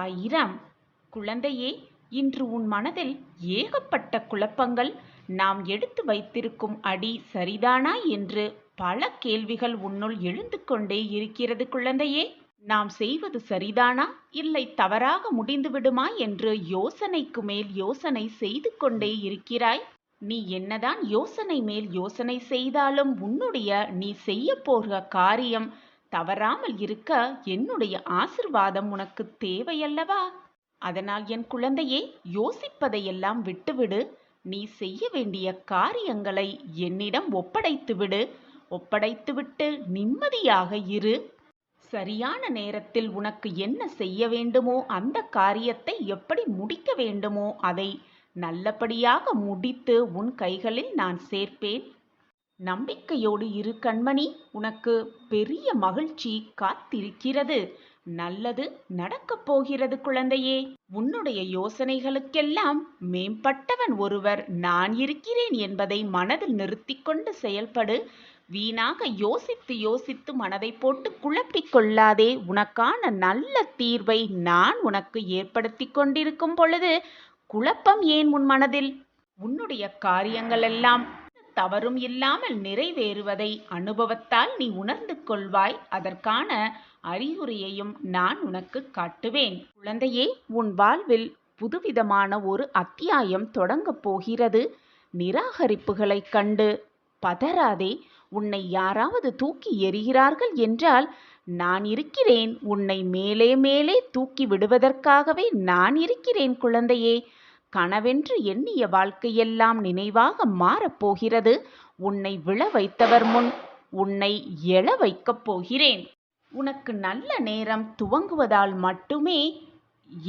சாயிராம். குழந்தையே, இன்று உன் மனதில் ஏகப்பட்ட குழப்பங்கள். நாம் எடுத்து வைத்திருக்கும் அடி சரிதானா என்று பல கேள்விகள் உன்னுள் எழுந்து கொண்டே இருக்கிறது குழந்தையே. நாம் செய்வது சரிதானா, இல்லை தவறாக முடிந்து விடுமா என்று யோசனைக்கு மேல் யோசனை செய்து கொண்டே இருக்கிறாய். நீ என்னதான் யோசனை மேல் யோசனை செய்தாலும் உன்னுடைய நீ செய்ய போகிற காரியம் தவறாமல் இருக்க என்னுடைய ஆசிர்வாதம் உனக்கு தேவையல்லவா? அதனால் என் குழந்தையே, யோசிப்பதையெல்லாம் விட்டுவிடு. நீ செய்ய வேண்டிய காரியங்களை என்னிடம் ஒப்படைத்துவிடு. ஒப்படைத்துவிட்டு நிம்மதியாக இரு. சரியான நேரத்தில் உனக்கு என்ன செய்ய வேண்டுமோ, அந்த காரியத்தை எப்படி முடிக்க வேண்டுமோ அதை நல்லபடியாக முடித்து உன் கைகளில் நான் சேர்ப்பேன். நம்பிக்கையோடு இரு கண்மணி. உனக்கு பெரிய மகிழ்ச்சி காத்திருக்கிறது. நல்லது நடக்கப் போகிறது குழந்தையே. உன்னுடைய யோசனைகளுக்கெல்லாம் மேம்பட்டவன் ஒருவர் நான் இருக்கிறேன் என்பதை மனதில் நிறுத்திக் கொண்டு செயல்படு. வீணாக யோசித்து யோசித்து மனதை போட்டு குழப்பிக் கொள்ளாதே. உனக்கான நல்ல தீர்வை நான் உனக்கு ஏற்படுத்தி கொண்டிருக்கும் பொழுது குழப்பம் ஏன் உன் மனதில்? உன்னுடைய காரியங்கள் எல்லாம் தவறும் இல்லாமல் நிறைவேறுவதை அனுபவத்தால் நீ உணர்ந்து கொள்வாய். அதற்கான அறிகுறியையும் நான் உனக்கு காட்டுவேன். குழந்தையே, உன் வாழ்வில் புதுவிதமான ஒரு அத்தியாயம் தொடங்கப் போகிறது. நிராகரிப்புகளை கண்டு பதறாதே. உன்னை யாராவது தூக்கி எறிகிறார்கள் என்றால் நான் இருக்கிறேன். உன்னை மேலே மேலே தூக்கி விடுவதற்காகவே நான் இருக்கிறேன் குழந்தையே. கனவென்று எண்ணிய வாழ்க்கையெல்லாம் நினைவாக மாறப்போகிறது. உன்னை விழ வைத்தவர் முன் உன்னை எழ வைக்கப் போகிறேன். உனக்கு நல்ல நேரம் துவங்குவதால் மட்டுமே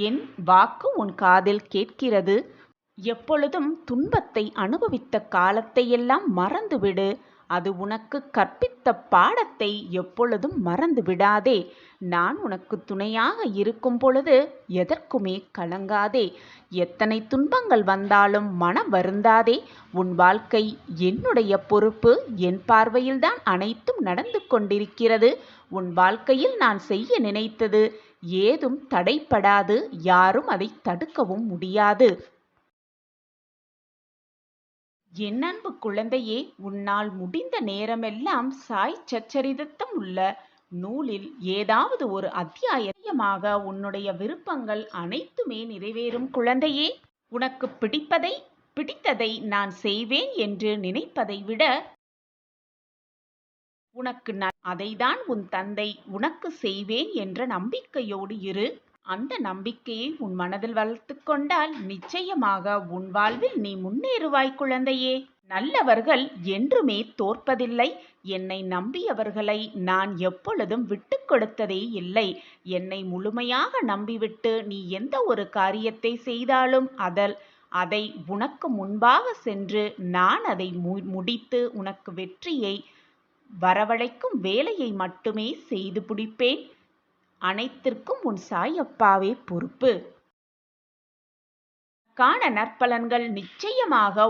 என் வாக்கு உன் காதில் கேட்கிறது. எப்பொழுதும் துன்பத்தை அனுபவித்த காலத்தையெல்லாம் மறந்துவிடு. அது உனக்கு கற்பித்த பாடத்தை எப்பொழுதும் மறந்து விடாதே. நான் உனக்கு துணையாக இருக்கும் பொழுது எதற்குமே கலங்காதே. எத்தனை துன்பங்கள் வந்தாலும் மனம் வருந்தாதே. உன் வாழ்க்கை என்னுடைய பொறுப்பு. என் பார்வையில்தான் அனைத்தும் நடந்து கொண்டிருக்கிறது. உன் வாழ்க்கையில் நான் செய்ய நினைத்தது ஏதும் தடைப்படாது. யாரும் அதை தடுக்கவும் முடியாது. என் அன்பு குழந்தையே, உன்னால் முடிந்த நேரமெல்லாம் சாய் சச்சரிதத்தம் உள்ள நூலில் ஏதாவது ஒரு அத்தியாயமாக உன்னுடைய விருப்பங்கள் அனைத்துமே நிறைவேறும் குழந்தையே. உனக்கு பிடித்ததை நான் செய்வேன் என்று நினைப்பதை விட உனக்கு அதைதான் உன் தந்தை உனக்கு செய்வேன் என்ற நம்பிக்கையோடு இரு. அந்த நம்பிக்கையை உன் மனதில் வளர்த்து கொண்டால் நிச்சயமாக உன் வாழ்வில் நீ முன்னேறுவாய் குழந்தையே. நல்லவர்கள் என்றுமே தோற்பதில்லை. என்னை நம்பியவர்களை நான் எப்பொழுதும் விட்டு கொடுத்ததே இல்லை. என்னை முழுமையாக நம்பிவிட்டு நீ எந்த ஒரு காரியத்தை செய்தாலும் அதை உனக்கு முன்பாக சென்று நான் அதை முடித்து உனக்கு வெற்றியை வரவழைக்கும் வேலையை மட்டுமே செய்து முடிப்பேன். அனைத்திற்கும் உன் சாயப்பாவே பொறுப்பு. காண நற்பலன்கள் நிச்சயமாக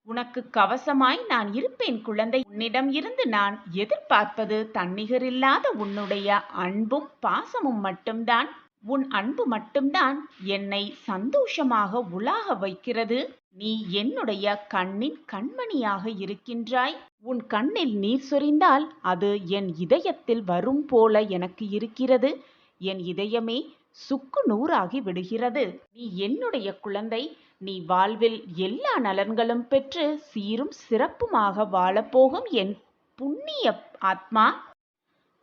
உனக்கு கவசமாய் நான் இருப்பேன் குழந்தை. உன்னிடம் இருந்து நான் எதிர்பார்ப்பது தன்னிகரில்லாத உன்னுடைய அன்பும் பாசமும் மட்டும்தான். உன் அன்பு மட்டும்தான் என்னை சந்தோஷமாக உலாக வைக்கிறது. நீ என்னுடைய கண்ணின் கண்மணியாக இருக்கின்றாய். உன் கண்ணில் நீர் சொரிந்தால் அது என் இதயத்தில் வரும் போல எனக்கு இருக்கிறது. என் இதயமே சுக்கு நூறாகி விடுகிறது. நீ என்னுடைய குழந்தை. நீ வாழ்வில் எல்லா நலன்களும் பெற்று சீரும் சிறப்புமாக வாழப்போகும் என் புண்ணிய ஆத்மா.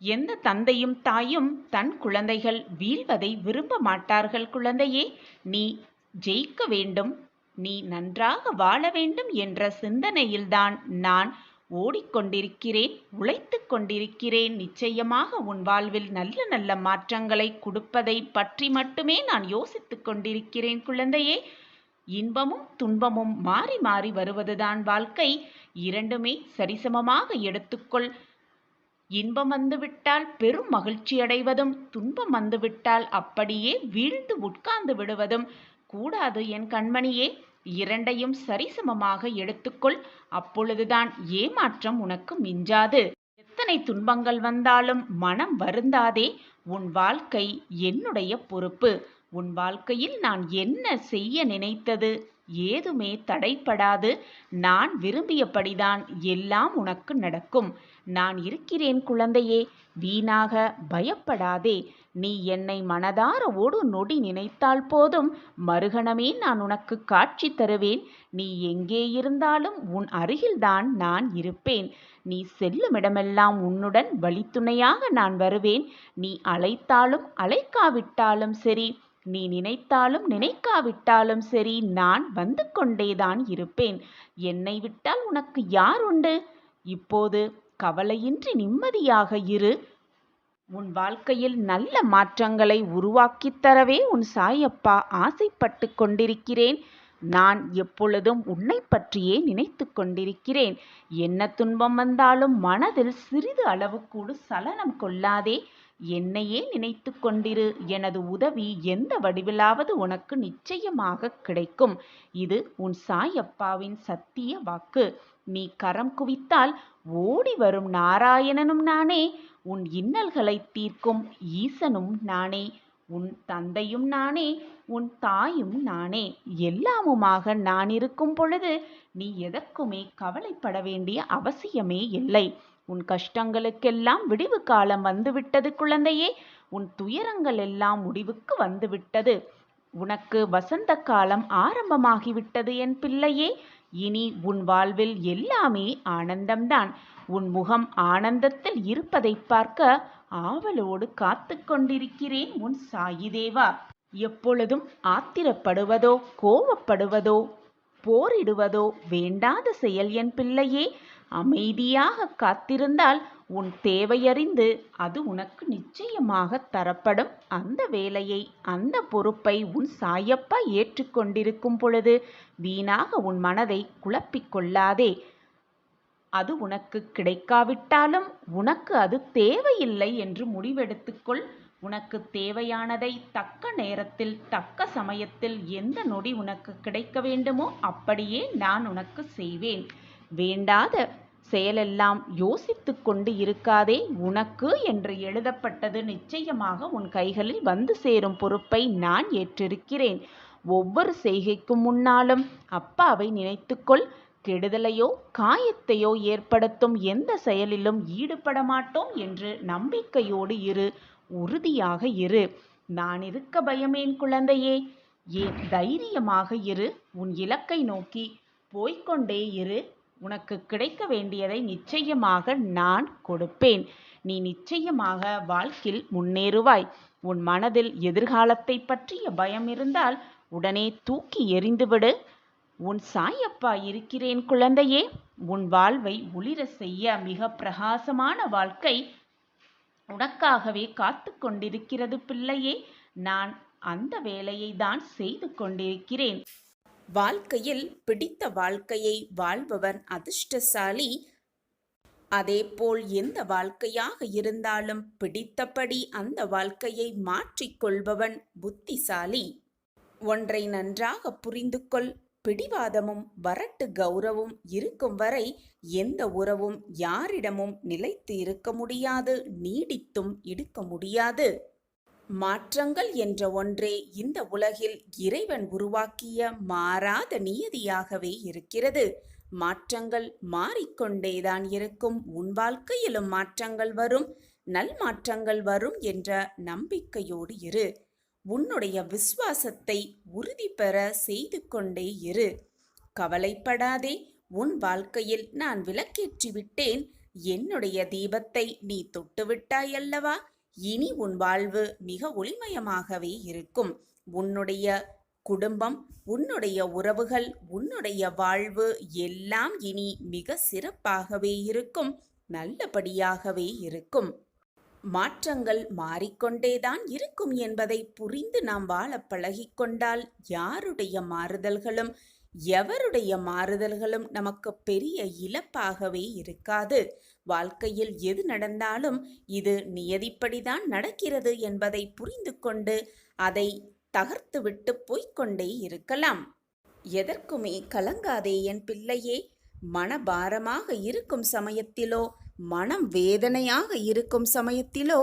எந்த தந்தையும் தாயும் தன் குழந்தைகள் வீழ்வதை விரும்ப மாட்டார்கள் குழந்தையே. நீ ஜெயிக்க வேண்டும், நீ நன்றாக வாழ வேண்டும் என்ற சிந்தனையில்தான் நான் ஓடிக்கொண்டிருக்கிறேன், உழைத்து கொண்டிருக்கிறேன். நிச்சயமாக உன் வாழ்வில் நல்ல நல்ல மாற்றங்களை கொடுப்பதை பற்றி மட்டுமே நான் யோசித்து கொண்டிருக்கிறேன் குழந்தையே. இன்பமும் துன்பமும் மாறி மாறி வருவதுதான் வாழ்க்கை. இரண்டுமே சரிசமமாக எடுத்துக்கொள். இன்பம் வந்துவிட்டால் பெரும் மகிழ்ச்சி அடைவதும், துன்பம் வந்துவிட்டால் அப்படியே வீழ்ந்து உட்கார்ந்து விடுவதும் கூடாது என் கண்மணியே. இரண்டையும் சரிசமமாக எடுத்துக்கொள். அப்பொழுதுதான் ஏமாற்றம் உனக்கு மிஞ்சாது. எத்தனை துன்பங்கள் வந்தாலும் மனம் வருந்தாதே. உன் வாழ்க்கை என்னுடைய பொறுப்பு. உன் வாழ்க்கையில் நான் என்ன செய்ய நினைத்தது ஏதுமே தடைப்படாது. நான் விரும்பியபடிதான் எல்லாம் உனக்கு நடக்கும். நான் இருக்கிறேன் குழந்தையே. வீணாக பயப்படாதே. நீ என்னை மனதார ஒரு நொடி நினைத்தால் போதும், மறுகணமே நான் உனக்கு காட்சி தருவேன். நீ எங்கே இருந்தாலும் உன் அருகில்தான் நான் இருப்பேன். நீ செல்லுமிடமெல்லாம் உன்னுடன் வழித்துணையாக நான் வருவேன். நீ அழைத்தாலும் அழைக்காவிட்டாலும் சரி, நீ நினைத்தாலும் நினைக்காவிட்டாலும் சரி, நான் வந்து கொண்டேதான் இருப்பேன். என்னை விட்டால் உனக்கு யார் உண்டு? இப்போது கவலையின்றி நிம்மதியாக இரு. உன் வாழ்க்கையில் நல்ல மாற்றங்களை உருவாக்கித் தரவே உன் சாயப்பா ஆசைப்பட்டு கொண்டிருக்கிறேன். நான் எப்பொழுதும் உன்னை பற்றியே நினைத்து கொண்டிருக்கிறேன். என்ன துன்பம் வந்தாலும் மனதில் சிறிது அளவு கூட சலனம் கொள்ளாதே. என்னையே நினைத்து கொண்டிரு. எனது உதவி எந்த வடிவிலாவது உனக்கு நிச்சயமாக கிடைக்கும். இது உன் சாயப்பாவின் சத்திய வாக்கு. நீ கரம் குவித்தால் ஓடி வரும் நாராயணனும் நானே. உன் இன்னல்களை தீர்க்கும் ஈசனும் நானே. உன் தந்தையும் நானே, உன் தாயும் நானே. எல்லாமுமாக நான் இருக்கும் பொழுது நீ எதற்குமே கவலைப்பட வேண்டிய அவசியமே இல்லை. உன் கஷ்டங்களுக்கெல்லாம் விடிவு காலம் வந்துவிட்டது குழந்தையே. உன் துயரங்கள் எல்லாம் முடிவுக்கு வந்துவிட்டது. உனக்கு வசந்த காலம் ஆரம்பமாகிவிட்டது என் பிள்ளையே. இனி உன் வாழ்வில் எல்லாமே ஆனந்தம்தான். உன் முகம் ஆனந்தத்தில் இருப்பதை பார்க்க ஆவலோடு காத்து கொண்டிருக்கிறேன் உன் சாயிதேவா. எப்பொழுதும் ஆத்திரப்படுவதோ கோவப்படுவதோ போரிடுவதோ வேண்டாத செயல் என் பிள்ளையே. அமைதியாக காத்திருந்தால் உன் தேவையறிந்து அது உனக்கு நிச்சயமாக தரப்படும். அந்த வேலையை, அந்த பொறுப்பை உன் சாயப்பா ஏற்றுக்கொண்டிருக்கும் பொழுது வீணாக உன் மனதை குழப்பிக் கொள்ளாதே. அது உனக்கு கிடைக்காவிட்டாலும் உனக்கு அது தேவையில்லை என்று முடிவெடுத்துக்கொள். உனக்கு தேவையானதை தக்க நேரத்தில் தக்க சமயத்தில் எந்த நொடி உனக்கு கிடைக்க வேண்டுமோ அப்படியே நான் உனக்கு செய்வேன். வேண்டாத செயலெல்லாம் யோசித்து கொண்டு இருக்காதே. உனக்கு என்று எழுதப்பட்டது நிச்சயமாக உன் கைகளில் வந்து சேரும் பொறுப்பை நான் ஏற்றிருக்கிறேன். ஒவ்வொரு செய்கைக்கும் முன்னாலும் அப்பாவை நினைத்துக்கொள். கெடுதலையோ காயத்தையோ ஏற்படுத்தும் எந்த செயலிலும் ஈடுபட மாட்டோம் என்று நம்பிக்கையோடு இரு. உறுதியாக இரு. நான் இருக்க பயமேன் குழந்தையே. ஏன் தைரியமாக இரு. உன் இலக்கை நோக்கி போய்கொண்டே இரு. உனக்கு கிடைக்க வேண்டியதை நிச்சயமாக நான் கொடுப்பேன். நீ நிச்சயமாக வாழ்க்கையில் முன்னேறுவாய். உன் மனதில் எதிர்காலத்தை பற்றிய பயம் இருந்தால் உடனே தூக்கி எறிந்துவிடு. உன் சாயப்பா இருக்கிறேன் குழந்தையே. உன் வாழ்வை ஒளிர செய்ய மிக பிரகாசமான வாழ்க்கை உனக்காகவே காத்து கொண்டிருக்கிறது பிள்ளையே. நான் அந்த வேலையை தான் செய்து கொண்டிருக்கிறேன். வாழ்க்கையில் பிடித்த வாழ்க்கையை வாழ்பவன் அதிர்ஷ்டசாலி. அதேபோல் எந்த வாழ்க்கையாக இருந்தாலும் பிடித்தபடி அந்த வாழ்க்கையை மாற்றிக்கொள்பவன் புத்திசாலி. ஒன்றை நன்றாக புரிந்து கொள். பிடிவாதமும் வரட்டு கௌரவம் இருக்கும் வரை எந்த உறவும் யாரிடமும் நிலைத்து இருக்க முடியாது, நீடித்தும் இருக்க முடியாது. மாற்றங்கள் என்ற ஒன்றே இந்த உலகில் இறைவன் உருவாக்கிய மாறாத நியதியாகவே இருக்கிறது. மாற்றங்கள் மாறிக்கொண்டேதான் இருக்கும். உன் வாழ்க்கையிலும் மாற்றங்கள் வரும், நல் மாற்றங்கள் வரும் என்ற நம்பிக்கையோடு இரு. உன்னுடைய விசுவாசத்தை உறுதி பெற செய்து கொண்டே இரு. கவலைப்படாதே. உன் வாழ்க்கையில் நான் விளக்கேற்றி விட்டேன். என்னுடைய தீபத்தை நீ தொட்டுவிட்டாய் அல்லவா? இனி உன் வாழ்வு மிக ஒளிமயமாகவே இருக்கும். உன்னுடைய குடும்பம், உன்னுடைய உறவுகள், உன்னுடைய வாழ்வு எல்லாம் இனி மிக சிறப்பாகவே இருக்கும். நல்லபடியாகவே இருக்கும். மாற்றங்கள் மாறிக்கொண்டேதான் இருக்கும் என்பதை புரிந்து நாம் வாழ பழகிக்கொண்டால் யாருடைய மாறுதல்களும் எவருடைய மாறுதல்களும் நமக்கு பெரிய இழப்பாகவே இருக்காது. வாழ்க்கையில் எது நடந்தாலும் இது நியதிப்படிதான் நடக்கிறது என்பதை புரிந்து கொண்டு அதை தகர்த்துவிட்டு போய்கொண்டே இருக்கலாம். எதற்குமே கலங்காதே என் பிள்ளையே. மனபாரமாக இருக்கும் சமயத்திலோ மனம் வேதனையாக இருக்கும் சமயத்திலோ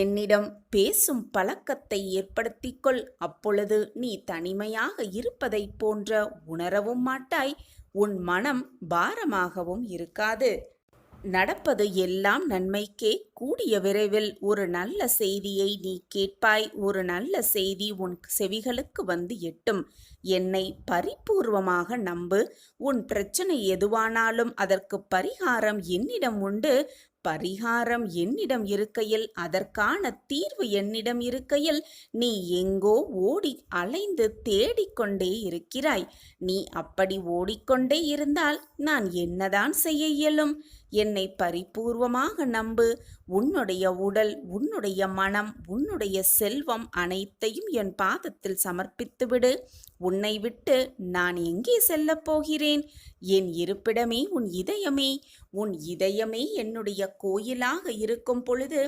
என்னிடம் பேசும் பழக்கத்தை ஏற்படுத்திக்கொள். அப்பொழுது நீ தனிமையாக இருப்பதைப் போன்ற உணரவும் மாட்டாய். உன் மனம் பாரமாகவும் இருக்காது. நடப்பது எல்லாம் நன்மைக்கே. கூடிய விரைவில் ஒரு நல்ல செய்தியை நீ கேட்பாய். ஒரு நல்ல செய்தி உன் செவிகளுக்கு வந்து எட்டும். என்னை பரிபூர்வமாக நம்பு. உன் பிரச்சனை எதுவானாலும் அதற்கு பரிகாரம் என்னிடம் உண்டு. பரிகாரம் என்னிடம் இருக்கையில், அதற்கான தீர்வு என்னிடம் இருக்கையில், நீ எங்கோ ஓடி அலைந்து தேடிக்கொண்டே இருக்கிறாய். நீ அப்படி ஓடிக்கொண்டே இருந்தால் நான் என்னதான் செய்ய இயலும்? என்னை பரிபூர்வமாக நம்பு. உன்னுடைய உடல், உன்னுடைய மனம், உன்னுடைய செல்வம் அனைத்தையும் என் பாதத்தில் சமர்ப்பித்துவிடு. உன்னை விட்டு நான் எங்கே செல்லப் போகிறேன்? என் இருப்பிடமே உன் இதயமே. உன் இதயமே என்னுடைய கோயிலாக இருக்கும் பொழுது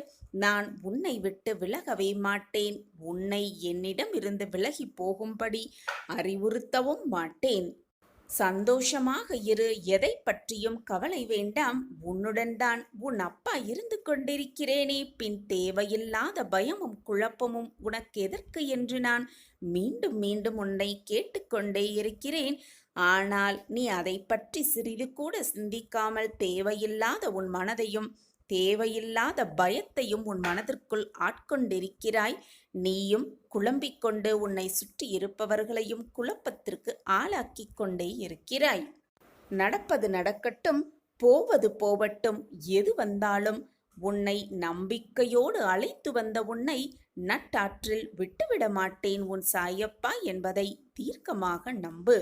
நான் உன்னை விட்டு விலகவே மாட்டேன். உன்னை என்னிடம் இருந்து விலகி போகும்படி அறிவுறுத்தவும் மாட்டேன். சந்தோஷமாக இரு. எதை பற்றியும் கவலை வேண்டாம். உன்னுடன் தான் உன் அப்பா இருந்து கொண்டிருக்கிறேனே. பின் தேவையில்லாத பயமும் குழப்பமும் உனக்கு எதற்கு என்று நான் மீண்டும் மீண்டும் உன்னை கேட்டுக்கொண்டே இருக்கிறேன். ஆனால் நீ அதை பற்றி சிறிது கூட சிந்திக்காமல் தேவையில்லாத உன் மனதையும் தேவையில்லாத பயத்தையும் உன் மனதிற்குள் ஆட்கொண்டிருக்கிறாய். நீயும் குழம்பிக் கொண்டு உன்னை சுற்றி இருப்பவர்களையும் குழப்பத்திற்கு ஆளாக்கிக் கொண்டே இருக்கிறாய். நடப்பது நடக்கட்டும், போவது போவட்டும். எது வந்தாலும் உன்னை நம்பிக்கையோடு அழைத்து வந்த உன்னை நட்டாற்றில் விட்டுவிட மாட்டேன் உன் சாயப்பா என்பதை தீர்க்கமாக நம்பு.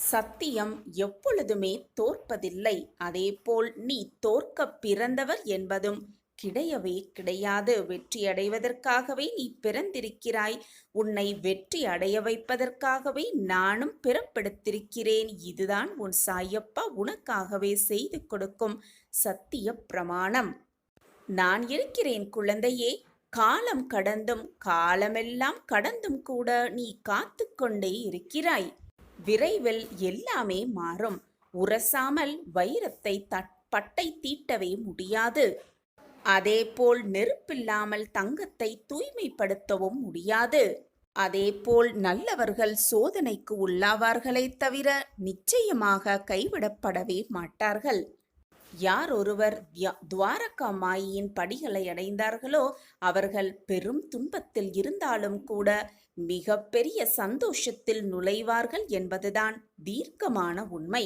சத்தியம் எப்பொழுதுமே தோற்பதில்லை. அதேபோல் நீ தோற்க பிறந்தவர் என்பதும் கிடையவே கிடையாது. வெற்றியடைவதற்காகவே நீ பிறந்திருக்கிறாய். உன்னை வெற்றி அடைய வைப்பதற்காகவே நானும் பிறப்பெடுத்திருக்கிறேன். இதுதான் உன் சாயப்பா உனக்காகவே செய்து கொடுக்கும் சத்திய பிரமாணம். நான் இருக்கிறேன் குழந்தையே. காலம் கடந்தும் காலமெல்லாம் கடந்தும் கூட நீ காத்து கொண்டே இருக்கிறாய். விரைவில் எல்லாமே மாறும். உரசாமல் வைரத்தை பட்டை தீட்டவே முடியாது. அதேபோல் நெருப்பில்லாமல் தங்கத்தை தூய்மைப்படுத்தவும் முடியாது. அதேபோல் நல்லவர்கள் சோதனைக்கு உள்ளாவார்களே தவிர நிச்சயமாக கைவிடப்படவே மாட்டார்கள். யார் ஒருவர் துவாரகா மாயின் படிகளை அடைந்தார்களோ அவர்கள் பெரும் துன்பத்தில் இருந்தாலும் கூட மிக பெரிய சந்தோஷத்தில் நுழைவார்கள் என்பதுதான் தீர்க்கமான உண்மை.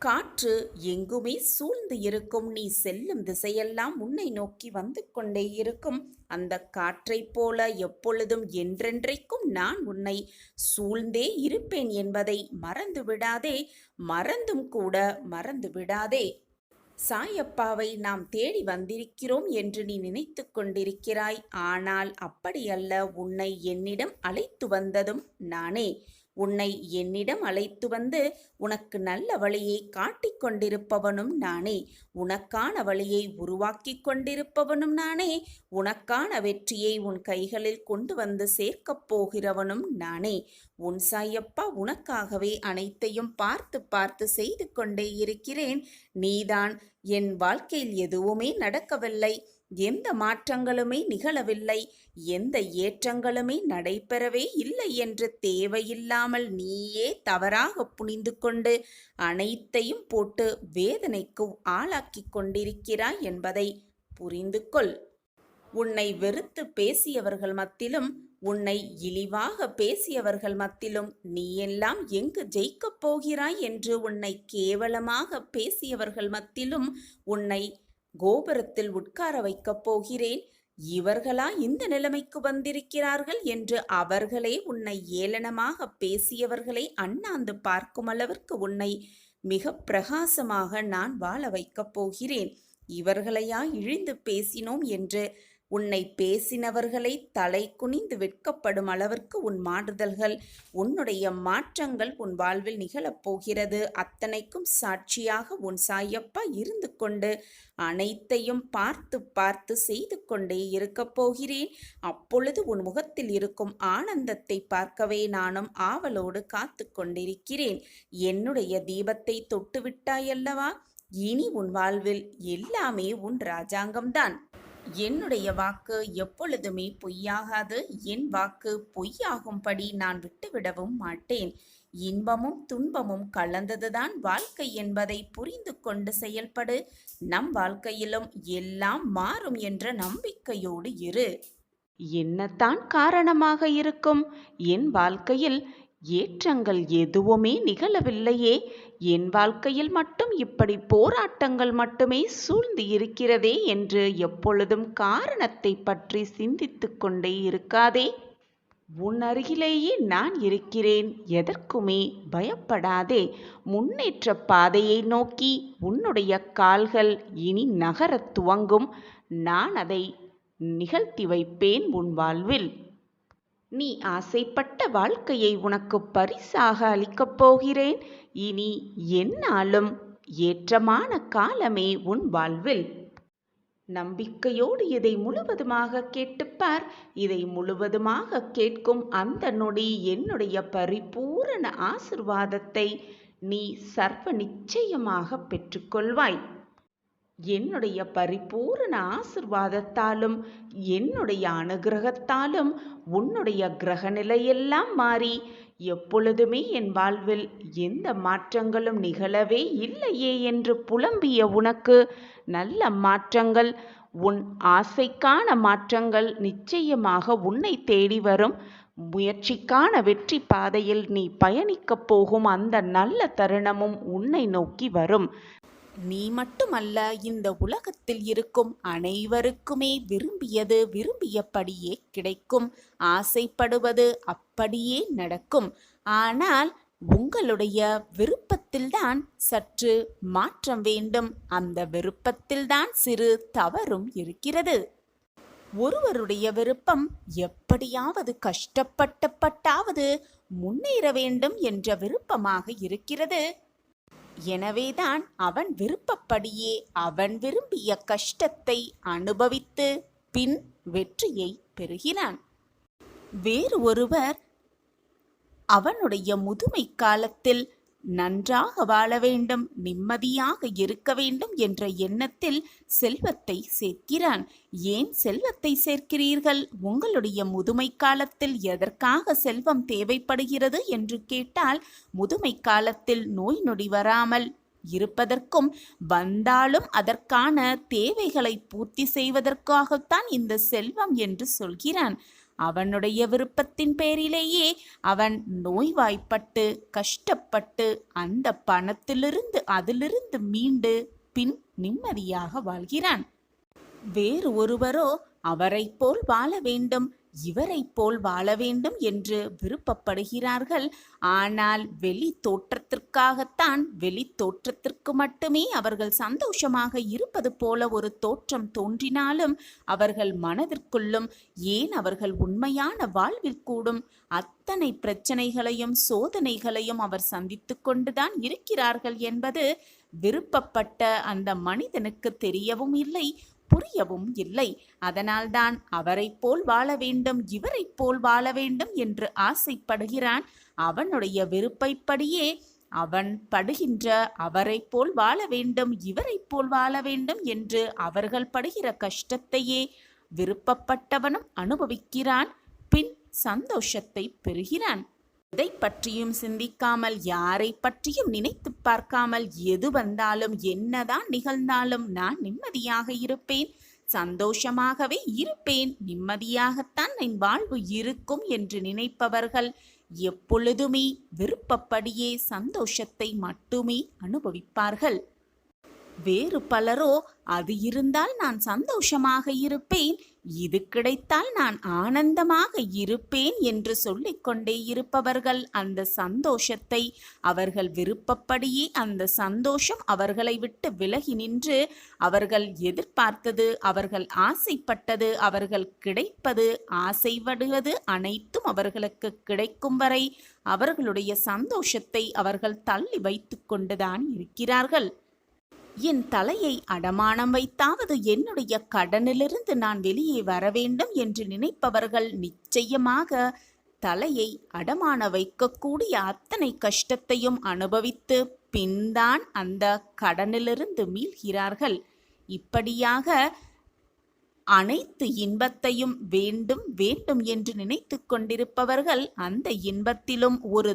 காற்று எங்குமே சூழ்ந்து இருக்கும். நீ செல்லும் திசையெல்லாம் உன்னை நோக்கி வந்து கொண்டே இருக்கும். அந்த காற்றைப் போல எப்பொழுதும் என்றென்றைக்கும் நான் உன்னை சூழ்ந்தே இருப்பேன் என்பதை மறந்து விடாதே. மறந்தும் கூட மறந்து விடாதே. சாயப்பாவை நாம் தேடி வந்திருக்கிறோம் என்று நீ நினைத்து கொண்டிருக்கிறாய். ஆனால் அப்படியல்ல. உன்னை என்னிடம் அழைத்து வந்ததும் நானே. உன்னை என்னிடம் அழைத்து வந்து உனக்கு நல்ல வழியை காட்டிக் கொண்டிருப்பவனும் நானே. உனக்கான வழியை உருவாக்கி கொண்டிருப்பவனும் நானே. உனக்கான வெற்றியை உன் கைகளில் கொண்டு வந்து சேர்க்கப் போகிறவனும் நானே. உன் சாயப்பா உனக்காகவே அனைத்தையும் பார்த்து பார்த்து செய்து கொண்டே இருக்கிறேன். நீதான் என் வாழ்க்கையில் எதுவுமே நடக்கவில்லை, எந்த மாற்றங்களுமே நிகழவில்லை, எந்த ஏற்றங்களுமே நடைபெறவே இல்லை என்று தேவையில்லாமல் நீயே தவறாக புனிந்து கொண்டு அனைத்தையும் போட்டு வேதனைக்கு ஆளாக்கி கொண்டிருக்கிறாய் என்பதை புரிந்து கொள். உன்னை வெறுத்து பேசியவர்கள் மத்தியிலும், உன்னை இழிவாக பேசியவர்கள் மத்தியிலும் நீ எல்லாம் எங்கு ஜெயிக்கப் போகிறாய் என்று உன்னை கேவலமாக பேசியவர்கள் மத்தியிலும் உன்னை கோபுரத்தில் உட்கார வைக்கப் போகிறேன். இவர்களா இந்த நிலைமைக்கு வந்திருக்கிறார்கள் என்று அவர்களே உன்னை ஏளனமாக பேசியவர்களை அண்ணாந்து பார்க்கும் அளவிற்கு உன்னை மிக பிரகாசமாக நான் வாழ வைக்கப் போகிறேன். இவர்களையா இழிந்து பேசினோம் என்று உன்னை பேசினவர்களை தலை குனிந்து வெட்கப்படும் அளவிற்கு உன் மாறுதல்கள், உன்னுடைய மாற்றங்கள் உன் வாழ்வில் நிகழப்போகிறது. அத்தனைக்கும் சாட்சியாக உன் சாயப்பா இருந்து கொண்டு அனைத்தையும் பார்த்து பார்த்து செய்து கொண்டே இருக்கப் போகிறேன். அப்பொழுது உன் முகத்தில் இருக்கும் ஆனந்தத்தை பார்க்கவே நானும் ஆவலோடு காத்து கொண்டிருக்கிறேன். என்னுடைய தீபத்தை தொட்டு விட்டாயல்லவா? இனி உன் வாழ்வில் எல்லாமே உன் ராஜாங்கம்தான். என்னுடைய வாக்கு எப்பொழுதுமே பொய்யாகாது. என் வாக்கு பொய்யாகும்படி நான் விட்டுவிடவும் மாட்டேன். இன்பமும் துன்பமும் கலந்ததுதான் வாழ்க்கை என்பதை புரிந்து கொண்டு செயல்படு. நம் வாழ்க்கையிலும் எல்லாம் மாறும் என்ற நம்பிக்கையோடு இரு. என்னத்தான் காரணமாக இருக்கும்? என் வாழ்க்கையில் ஏற்றங்கள் எதுவுமே நிகழவில்லையே. என் வாழ்க்கையில் மட்டும் இப்படி போராட்டங்கள் மட்டுமே சூழ்ந்து இருக்கிறதே என்று எப்பொழுதும் காரணத்தை பற்றி சிந்தித்து கொண்டே இருக்காதே. உன் அருகிலேயே நான் இருக்கிறேன். எதற்குமே பயப்படாதே. முன்னேற்ற பாதையை நோக்கி உன்னுடைய கால்கள் இனி நகரத் துவங்கும். நான் அதை நிகழ்த்தி வைப்பேன் உன் வாழ்வில். நீ ஆசைப்பட்ட வாழ்க்கையை உனக்கு பரிசாக அளிக்கப் போகிறேன். இனி எந்நாளும் ஏற்றமான காலமே உன் வாழ்வில். நம்பிக்கையோடு இதை முழுவதுமாக கேட்டுப்பார். இதை முழுவதுமாக கேட்கும் அந்த நொடி என்னுடைய பரிபூரண ஆசிர்வாதத்தை நீ சர்வ நிச்சயமாக பெற்றுக்கொள்வாய். என்னுடைய பரிபூரண ஆசிர்வாதத்தாலும் என்னுடைய அனுகிரகத்தாலும் உன்னுடைய கிரகநிலையெல்லாம் மாறி எப்பொழுதுமே என் வாழ்வில் எந்த மாற்றங்களும் நிகழவே இல்லையே என்று புலம்பிய உனக்கு நல்ல மாற்றங்கள், உன் ஆசைக்கான மாற்றங்கள் நிச்சயமாக உன்னை தேடி வரும். முயற்சிக்கான வெற்றி பாதையில் நீ பயணிக்கப் போகும் அந்த நல்ல தருணமும் உன்னை நோக்கி வரும். நீ மட்டுமல்ல, இந்த உலகத்தில் இருக்கும் அனைவருக்குமே விரும்பியது விரும்பியபடியே கிடைக்கும். ஆசைப்படுவது அப்படியே நடக்கும். ஆனால் உங்களுடைய விருப்பத்தில்தான் சற்று மாற்றம் வேண்டும். அந்த விருப்பத்தில்தான் சிறு தவறும் இருக்கிறது. ஒருவருடைய விருப்பம் எப்படியாவது கஷ்டப்பட்டாவது முன்னேற வேண்டும் என்ற விருப்பமாக இருக்கிறது. எனவேதான் அவன் விருப்பப்படியே அவன் விரும்பிய கஷ்டத்தை அனுபவித்து பின் வெற்றியை பெறுகிறான். வேறு ஒருவர் அவனுடைய முதுமை காலத்தில் நன்றாக வாழ வேண்டும், நிம்மதியாக இருக்க வேண்டும் என்ற எண்ணத்தில் செல்வத்தை சேர்க்கிறான். ஏன் செல்வத்தை சேர்க்கிறீர்கள்? உங்களுடைய முதுமை காலத்தில் எதற்காக செல்வம் தேவைப்படுகிறது என்று கேட்டால், முதுமை காலத்தில் நோய் நொடி வராமல் இருப்பதற்கும், வந்தாலும் அதற்கான தேவைகளை பூர்த்தி செய்வதற்காகத்தான் இந்த செல்வம் என்று சொல்கிறான். அவனுடைய விருப்பத்தின் பேரிலேயே அவன் நோய்வாய்ப்பட்டு கஷ்டப்பட்டு அந்த பணத்திலிருந்து அதிலிருந்து மீண்டு பின் நிம்மதியாக வாழ்கிறான். வேறு ஒருவரோ அவரைப் போல் வாழ வேண்டும், இவரைப் போல் வாழ வேண்டும் என்று விருப்பப்படுகிறார்கள். ஆனால் வெளி தோற்றத்திற்காகத்தான், வெளி தோற்றத்திற்கு மட்டுமே அவர்கள் சந்தோஷமாக இருப்பது போல ஒரு தோற்றம் தோன்றினாலும் அவர்கள் மனதிற்குள்ளும், ஏன் அவர்கள் உண்மையான வாழ்வில் கூடும் அத்தனை பிரச்சனைகளையும் சோதனைகளையும் அவர் சந்தித்து கொண்டுதான் இருக்கிறார்கள் என்பது விருப்பப்பட்ட அந்த மனிதனுக்கு தெரியவும் இல்லை, புரியவும் இல்லை. அதனால்தான் அவரைப் போல் வாழ வேண்டும், இவரைப் போல் வாழ வேண்டும் என்று ஆசைப்படுகிறான். அவனுடைய விருப்பப்படியே அவன் படுகின்ற அவரைப் போல் வாழ வேண்டும், இவரைப் போல் வாழ வேண்டும் என்று அவர்கள் படுகிற கஷ்டத்தையே விருப்பப்பட்டவனும் அனுபவிக்கிறான். பின் சந்தோஷத்தை பெறுகிறான். எதை பற்றியும் சிந்திக்காமல், யாரை பற்றியும் நினைத்து பார்க்காமல், எது வந்தாலும் என்னதான் நிகழ்ந்தாலும் நான் நிம்மதியாக இருப்பேன், சந்தோஷமாகவே இருப்பேன், நிம்மதியாகத்தான் என் வாழ்வு இருக்கும் என்று நினைப்பவர்கள் எப்பொழுதுமே விருப்பப்படியே சந்தோஷத்தை மட்டுமே அனுபவிப்பார்கள். வேறு பலரோ அது இருந்தால் நான் சந்தோஷமாக இருப்பேன், இது கிடைத்தால் நான் ஆனந்தமாக இருப்பேன் என்று சொல்லிக்கொண்டே இருப்பவர்கள் அந்த சந்தோஷத்தை அவர்கள் விருப்பப்படியே அந்த சந்தோஷம் அவர்களை விட்டு விலகி நின்று அவர்கள் எதிர்பார்த்தது, அவர்கள் ஆசைப்பட்டது, அவர்கள் கிடைப்பது, ஆசைப்படுவது அனைத்தும் அவர்களுக்கு கிடைக்கும் வரை அவர்களுடைய சந்தோஷத்தை அவர்கள் தள்ளி வைத்து கொண்டுதான் இருக்கிறார்கள். என் தலையை அடமானம் வைத்தாவது என்னுடைய கடனிலிருந்து நான் வெளியே வர வேண்டும் என்று நினைப்பவர்கள் நிச்சயமாக தலையை அடமான வைக்கக்கூடிய அத்தனை கஷ்டத்தையும் அனுபவித்து பின்தான் அந்த கடனிலிருந்து மீள்கிறார்கள். இப்படியாக அனைத்து இன்பத்தையும் வேண்டும் வேண்டும் என்று நினைத்து கொண்டிருப்பவர்கள் அந்த இன்பத்திலும் ஒரு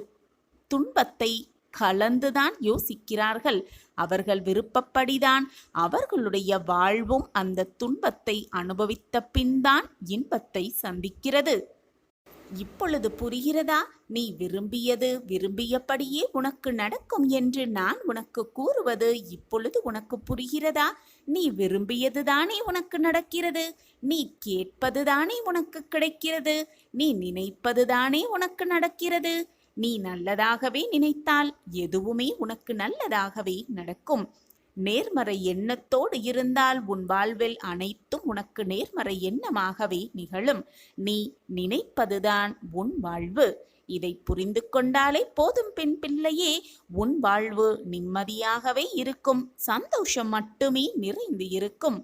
துன்பத்தை கலந்துதான் யோசிக்கிறார்கள். அவர்கள் விருப்பப்படிதான் அவர்களுடைய வாழ்வும் அந்த துன்பத்தை அனுபவித்த பின்தான் இன்பத்தை சந்திக்கிறது. இப்பொழுது புரிகிறதா? நீ விரும்பியது விரும்பியபடியே உனக்கு நடக்கும் என்று நான் உனக்கு கூறுவது இப்பொழுது உனக்கு புரிகிறதா? நீ விரும்பியதுதானே உனக்கு நடக்கிறது. நீ கேட்பதுதானே உனக்கு கிடைக்கிறது. நீ நினைப்பதுதானே உனக்கு நடக்கிறது. நீ நல்லதாகவே நினைத்தால் எதுவுமே உனக்கு நல்லதாகவே நடக்கும். நேர்மறை எண்ணத்தோடு இருந்தால் உன் வாழ்வில் அனைத்தும் உனக்கு நேர்மறை எண்ணமாகவே நிகழும். நீ நினைப்பதுதான் உன் வாழ்வு. இதை புரிந்து கொண்டாலே போதும் பெண் பிள்ளையே, உன் வாழ்வு நிம்மதியாகவே இருக்கும். சந்தோஷம் மட்டுமே நிறைந்து இருக்கும்.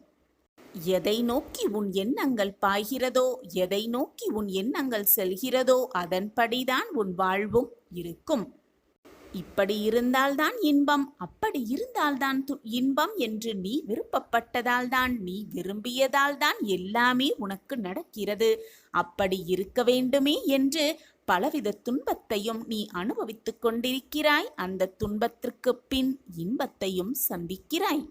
எதை நோக்கி உன் எண்ணங்கள் பாய்கிறதோ, எதை நோக்கி உன் எண்ணங்கள் செல்கிறதோ அதன்படிதான் உன் வாழ்வும் இருக்கும். இப்படி இருந்தால்தான் இன்பம், அப்படி இருந்தால்தான் இன்பம் என்று நீ விருப்பப்பட்டதால்தான், நீ விரும்பியதால்தான் எல்லாமே உனக்கு நடக்கிறது. அப்படி இருக்க வேண்டுமே என்று பலவித துன்பத்தையும் நீ அனுபவித்துக் கொண்டிருக்கிறாய். அந்த துன்பத்திற்கு பின் இன்பத்தையும் சந்திக்கிறாய்.